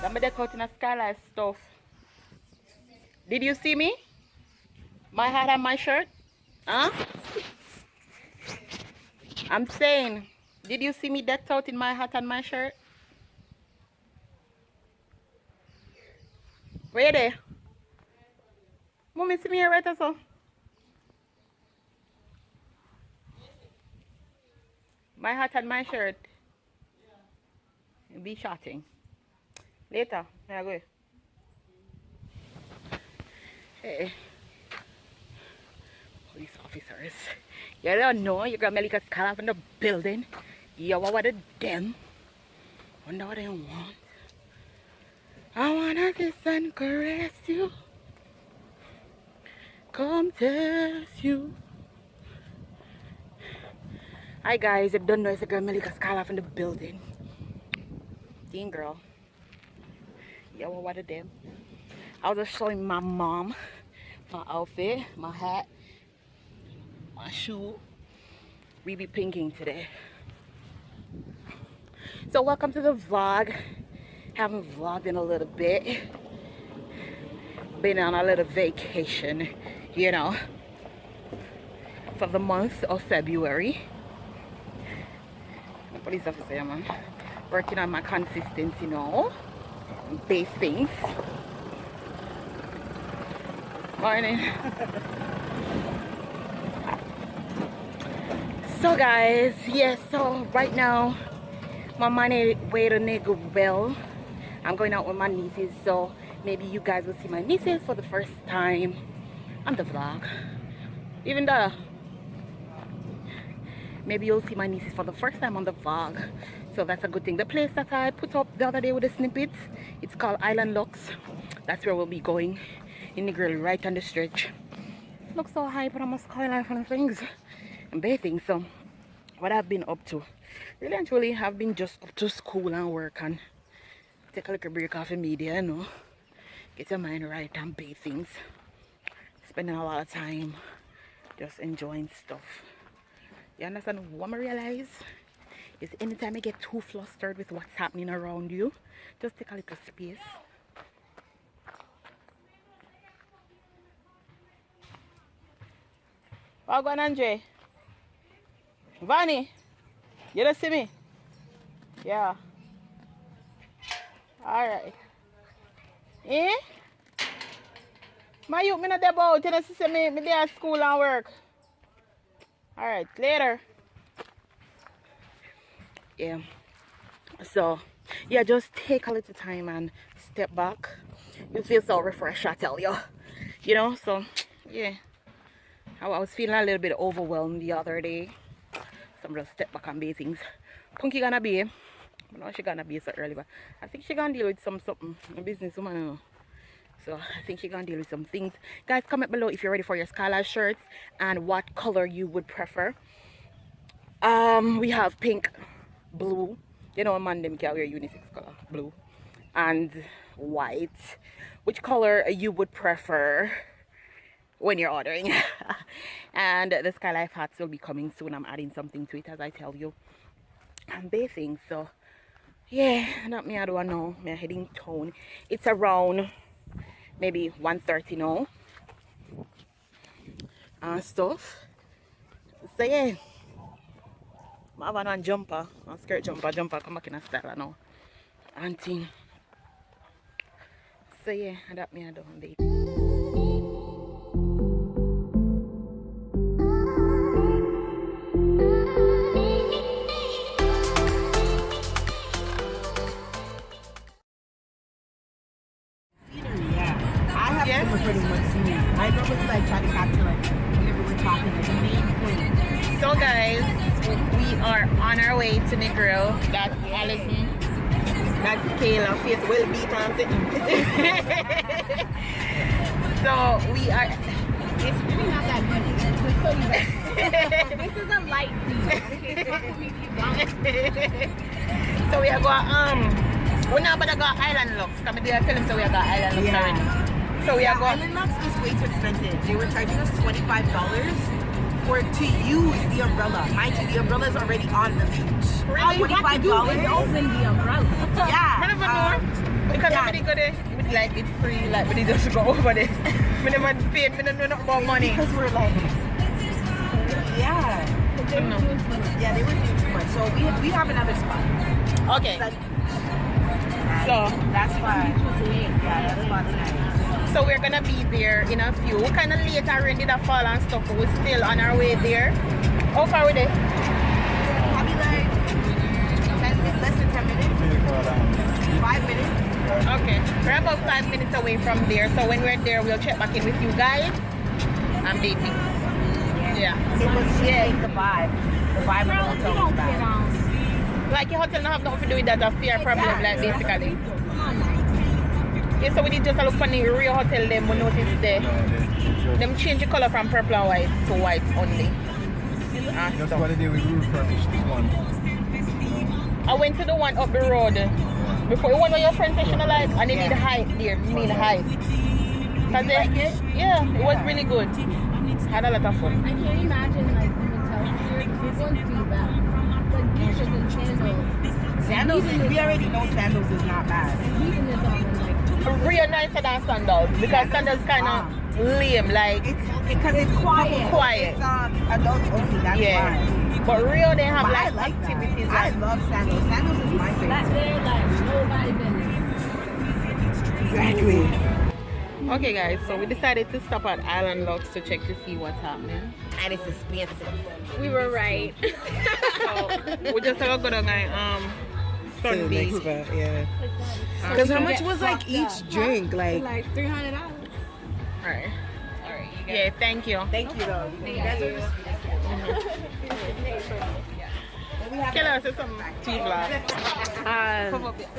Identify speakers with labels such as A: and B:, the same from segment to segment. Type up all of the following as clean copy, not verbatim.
A: Let me deck out in a skylight stuff. Did you see me? My hat and my shirt? Huh? I'm saying, did you see me decked out in my hat and my shirt? Where you there? Mommy, see me here right also? My hat and my shirt. Be shouting. Later, I go. Hey. Police officers. You don't know you got MELICASKYLIFE in the building. You what are them? Wonder what they want. I wanna kiss and caress you. Come test you. Hi guys, I don't know if I got MELICASKYLIFE in the building. Teen girl. Yeah, well, what are them? I was just showing my mom my outfit, my hat, my shoe. We be pinking today. So welcome to the vlog. Haven't vlogged in a little bit. Been on a little vacation, you know, for the month of February. Police officer, man. Working on my consistency now. Base things. Morning. So guys, yes, so right now I'm on my way to Negril. I'm going out with my nieces, so maybe you guys will see my nieces for the first time on the vlog. Even though maybe you'll see my nieces for the first time on the vlog, so that's a good thing. The place that I put up the other day with the snippets, it's called Island Lux. That's where we'll be going in Negril, right on the stretch. Looks so high, but I'm a skylife and things and bathing. So what I've been up to, really and truly, have been just up to school and work and take a little break off the media, you know, get your mind right and bathe things. Spending a lot of time just enjoying stuff. You understand what I realize is anytime I get too flustered with what's happening around you, just take a little space. What's going on, Andre? Vanny, you don't see me? Yeah. Alright. Eh? My youth, me not there about. You don't see me there at school and work. Alright, later. Yeah. So, yeah, just take a little time and step back. You feel so refreshed, I tell you. You know, so, yeah. I was feeling a little bit overwhelmed the other day. So I'm just step back and bathe things. Punki gonna be, I don't know she gonna be so early, but I think she gonna deal with something, a businesswoman, you know. So I think she gonna deal with some things. Guys, comment below if you're ready for your skylight shirts and what color you would prefer. We have pink, blue, you know, man them can wear unisex color, blue, and white. Which color you would prefer when you're ordering? And the skylife hats will be coming soon. I'm adding something to it, as I tell you. I'm bathing, so yeah, not me, I don't know. I'm heading town. It's around maybe 1:30 now and stuff. So yeah, I have on jumper, a skirt jumper come back in a style now and thing. So yeah, that me I don't date.
B: Pretty much scenery. I remember like trying to capture like whenever we're talking like the main point.
A: So guys, we are on our way to Negril. That's Allison. That's Kayla. Face will beat on sitting. So we are.
B: It's really not that much. Just so you know. This is a light view.
A: So we are going we're not about to go Island Lux. Come here, tell him so we are going Island Lux already. So we are going.
B: Island Lux is way too expensive. They were charging us $25 to use the umbrella. Mind you, the umbrella is already on the beach.
A: Really?
B: $25.
C: Open the umbrella.
B: Yeah.
A: I never know. Because
B: yeah.
A: when they go there, with like it's free, like when they just go over there. We never paid, we don't know nothing about money.
B: Because we're like, yeah. Yeah, they were doing too much. So we have another spot.
A: Okay. So
B: that's fine. Yeah, that spot's nice.
A: So we're gonna be there in a few. Kind of late already, did a fall and stuff, but we're still on our way there. How far are we there?
B: Probably like 10 minutes, less than 10 minutes. 5 minutes.
A: Okay, we're about 5 minutes away from there. So when we're there, we'll check back in with you guys and baby. Yeah.
B: It was the vibe. The vibe of the hotel was bad.
A: Like your hotel don't have nothing to do with that affair problem, like basically. Yeah, so we did just a look on the real hotel them, we noticed them change the color from purple and white to white only.
D: That's what they did, we refurbished this one.
A: I went to the one up the road before, the one where your friend said she don't like, and they need height there, need height. Cause they, yeah, it was really good. Had a lot of fun.
C: I can't imagine like the hotel here. This one's too bad. Like beaches and sandals.
B: Sandals, we already know sandals is not bad.
C: Even this on like
A: Real nicer than sandals because sandals kind of lame, like
B: because it's quiet.
A: Quiet.
B: It's adults only. That's why.
A: But real they have
B: But
A: like
B: I like
A: activities.
B: That. I love sandals. Sandals is my favorite.
C: that there, like nobody been.
B: Exactly.
A: Okay, guys, so we decided to stop at Island Locks to check to see what's happening.
B: And it's expensive.
C: We were right.
A: So we just gonna go to Sun Beach.
B: Yeah. Because how much was like each drink? Like
C: $300.
A: Alright. Yeah, thank you.
B: Thank you though. You guys are
C: Can
A: I say something to you, vlog?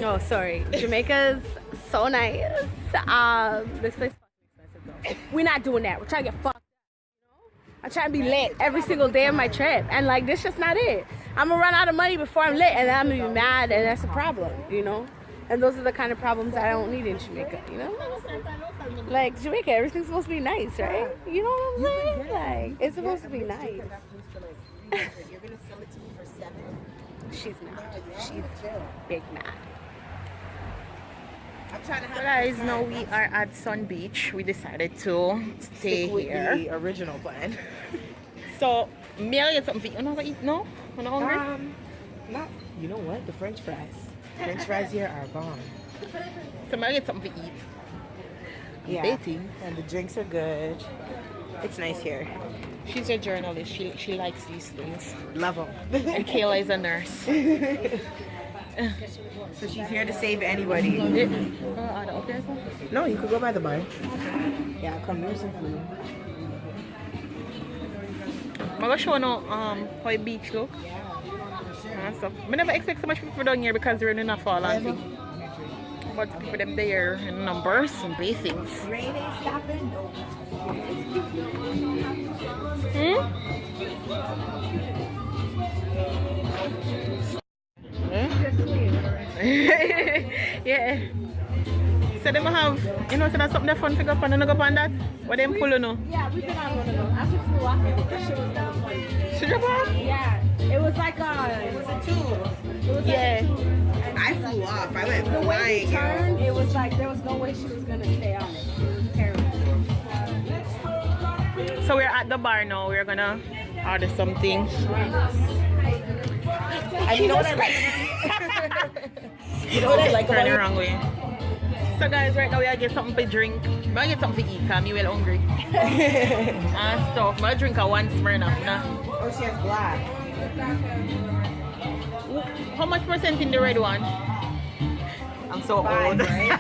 C: Oh, sorry. Jamaica's so nice. This place is expensive though. We're not doing that. We're trying to get fucked up, you know? I try to be lit every single day of my trip, and like this just not it. I'm gonna run out of money before I'm lit, and then I'm gonna be mad, and that's a problem, you know? And those are the kind of problems I don't need in Jamaica, you know? Like Jamaica, everything's supposed to be nice, right? You know what I'm saying? Like it's supposed to be nice.
B: You're gonna sell it to me for $7.
C: She's mad. She's big mad.
B: I'm trying to have
A: Guys, now we are at Sun Beach. We decided to stay here.
B: the original plan.
A: So, Mel, get something to eat. You know what eat? No? You're not hungry?
B: Not. You know what? The French fries. French fries here are bomb.
A: So, Mel, get something to eat.
B: Yeah.
A: Dating.
B: And the drinks are good. It's nice here.
A: She's a journalist. She likes these things.
B: Love them.
A: And Kayla is a nurse.
B: So she's here to save anybody. No, you could go by the bar. Yeah, come here's some food.
A: I'm gonna show you how the beach look. And stuff. I never expect so much people down here because they're in a fall and thing. But people them there in numbers and basins.
B: Rain ain't stopping.
A: Yeah. So them have, you know, so that's something fun to go up and not go up on that? What them pull on?
C: Yeah, we been on one of those. I just flew off of it. That shit was kind of funny.
A: Should you go?
C: Yeah. It was like a two. It was
A: Yeah.
B: I flew off. I went
C: the way
B: flying.
C: we turned, it was like there was no way she was gonna stay on it. It was terrible.
A: So we're at the bar now. We're gonna order something.
B: And you know what I like? You know what I like
A: Turn
B: about
A: the
B: it?
A: wrong way. So guys, right now we are get something to drink. I'm gonna get something to eat because I'm well hungry. And stuff. I'm gonna drink a one Smirnoff now.
B: Oh, she has black.
A: How much percent in the red one? I'm so
B: 5,
A: old.
B: right?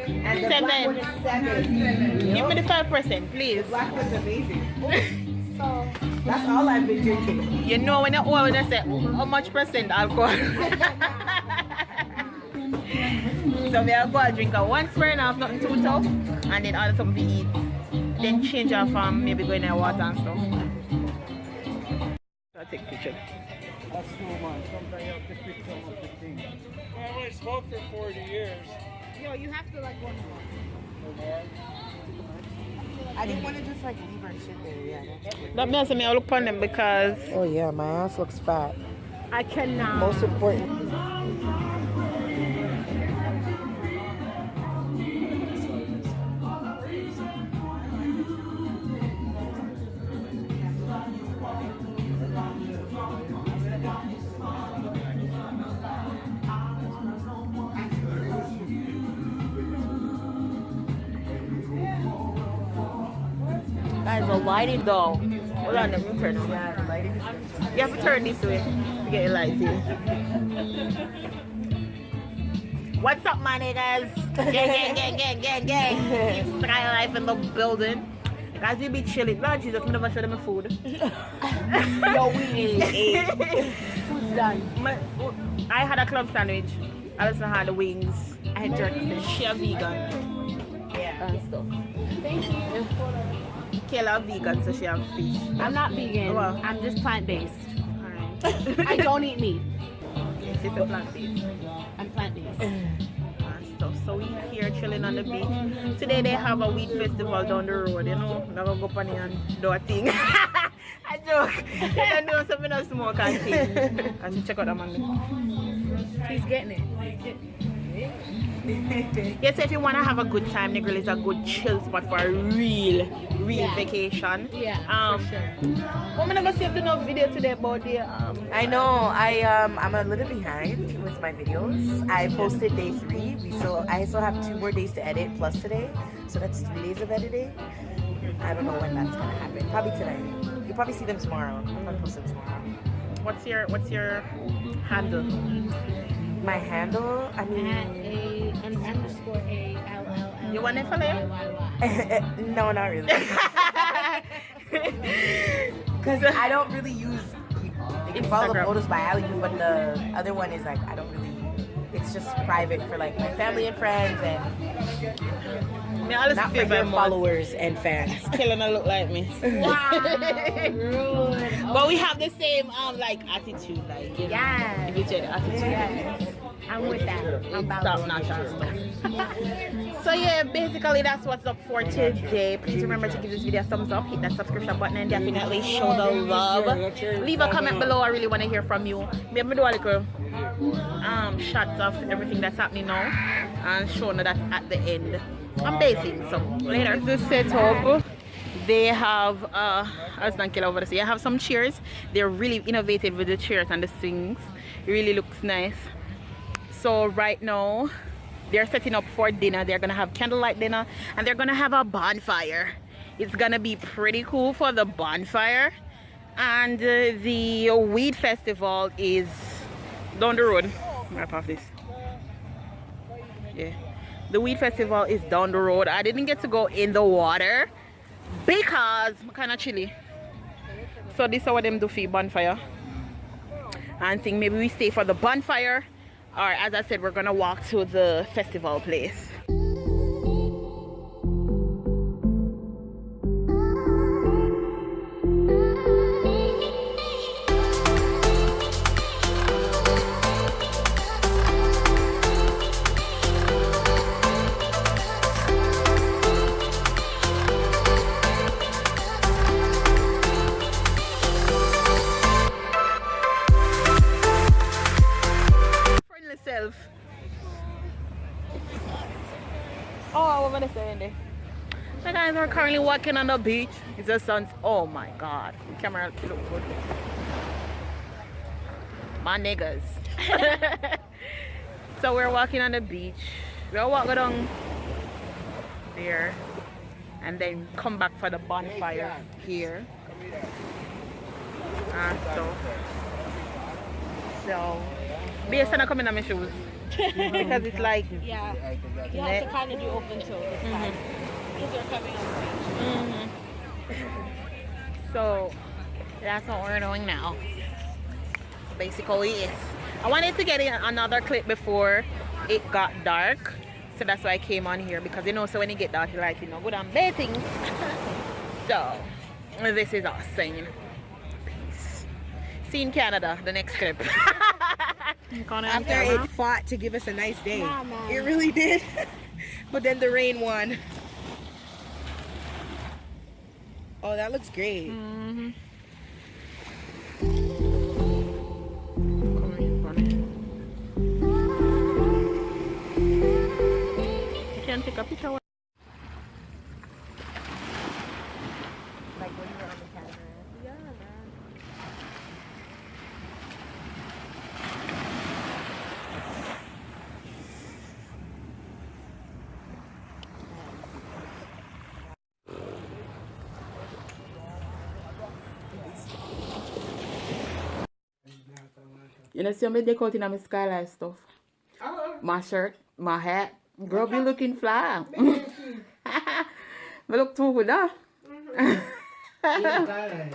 B: And the black one is 7.
A: Give me the 5%, please.
B: The black one's amazing. So that's all I've been drinking.
A: You know when you're old, when I say how much percent alcohol. So we'll go and drink a one Smirnoff, nothing too tough, and then order something to eat. Then change our farm, maybe go in the water and stuff. I'll take a picture.
D: That's too much. Sometimes you have to pick some of the things. I've only smoked for 40 years.
C: Yo, you have to like one more.
D: No more.
B: I didn't want to just like leave our shit there. Yeah, that's cool.
A: That means me I look on them because
B: Oh yeah, my ass looks fat.
C: I cannot.
B: Most important.
A: guys, the lighting though. Hold on, let me turn it.
B: Yeah, the lighting is good.
A: You have to turn this way to get your lighting. What's up, my niggas? Gang. Keep Sky Life in the building. Guys, we be chilling. Lord Jesus, I never show them my food.
C: Yo, we ate. Food's done.
A: I had a club sandwich. I also had the wings. I had jerky. She a vegan.
B: Yeah.
A: And stuff.
C: Thank you.
A: Kayla vegan, so she have fish.
C: I'm not vegan.
A: Well.
C: I'm just plant-based.
A: Alright.
C: I don't eat meat.
A: She's a plant-based.
C: I'm plant-based.
A: And stuff. So we here chilling on the beach. Today they have a weed festival down the road, you know. I'm gonna go up on and do a thing. I joke. They're doing something else smoke and thing. I should check out that man.
C: He's getting it.
A: Yes, if you want to have a good time, Negril is a good chill spot for a real vacation.
C: Yeah, for sure.
A: I'm gonna save the no video today about the
B: I know. I'm a little behind with my videos. I posted day 3. I still have 2 more days to edit plus today, so that's 3 days of editing. I don't know when that's gonna happen. Probably tonight. You'll probably see them tomorrow. I'm gonna post them tomorrow.
A: What's your handle?
B: My handle? I mean,
C: _ALLL.
A: You want it for later?
B: no, not really. Because I don't really use people. They can follow the
A: Instagram.
B: photos by Ali, but the other one is like, I don't really, it's just private for like my family and friends and not for your followers and fans.
A: Killing her look like me.
C: Wow.
A: But we have the same like attitude, like you know,
C: Yeah.
A: if you check the attitude.
C: Yes. I'm with that. I'm
A: Stop notch So yeah, basically that's what's up for today. Please remember to give this video a thumbs up, hit that subscription button, and definitely show the love. Leave a comment below. I really want to hear from you. Maybe do a little shots of everything that's happening now and showing that at the end. I'm basing, so later. This setup. They have I was not over there. I have some chairs. They're really innovative with the chairs and the swings. It really looks nice. So right now they're setting up for dinner. They're gonna have candlelight dinner and they're gonna have a bonfire. It's gonna be pretty cool for the bonfire. And the weed festival is down the road. Wrap off this. Yeah, the weed festival is down the road. I didn't get to go in the water because I'm kind of chilly. So this is what them do for bonfire. And think maybe we stay for the bonfire, or as I said, we're gonna walk to the festival place. Oh, what am I saying there? So guys, we're currently walking on the beach. It's the sun. Oh my god, the camera look good. My niggas. So we're walking on the beach. We'll walk down there and then come back for the bonfire here. So based on coming on my shoes. Because it's like,
C: Yeah. You have to kind of do open toe this time. Because you're coming on the beach.
A: So that's what we're doing now. Basically, yes. I wanted to get in another clip before it got dark. So that's why I came on here, because you know, so when it get dark, you like, you know, good and bad things. So this is us saying peace. See you in Canada, the next clip.
B: After it fought to give us a nice day. It really did. But then the rain won. Oh, that looks great.
A: Mm-hmm. You can take a picture.
C: Like when you're on the catamaran. Yeah, man.
A: You know, see me deck out in my skylight stuff. My shirt, my hat. Girl be looking fly. Me look too good, huh?
D: Yeah,